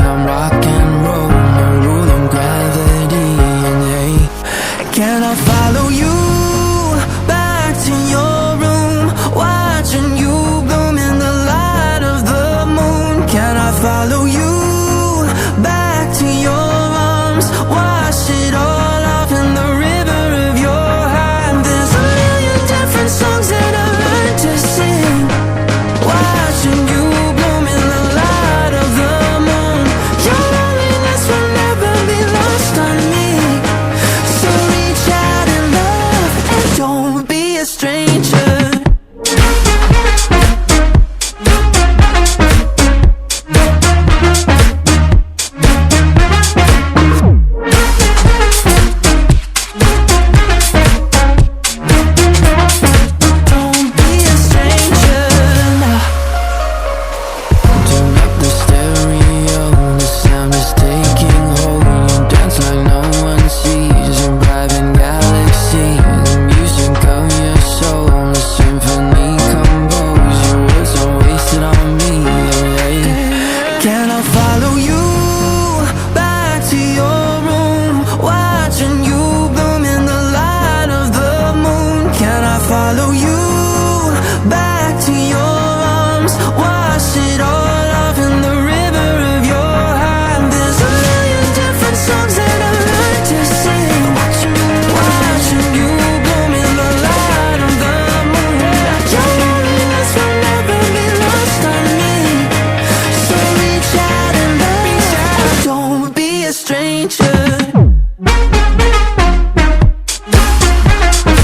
I'm rock and roll, no rule of gravity. And hey, can I follow you back to your room, watching you bloom in the light of the moon? Can I follow you back to your arms, wash it all off in the river of your heart? There's a million different songs that I learned to sing, watching you bloom in the light of the moon. Your loneliness will never be lost on me, so reach out and love, and don't be a stranger. Don't be a stranger now. Turn up the stereo, the sound is taking hold. You dance like no one sees, a private galaxy. The music of your soul, a symphony composed. Your words are wasted on me. Hey, can I follow you back to your room, watching you bloom in the light of the moon? Can I follow you back to your arms, wash it all off in the river of your heart? There's a million different songs that I learned to sing, watching you bloom in the light of the moon. Your loneliness will never be lost on me, so reach out and love, don't be a stranger.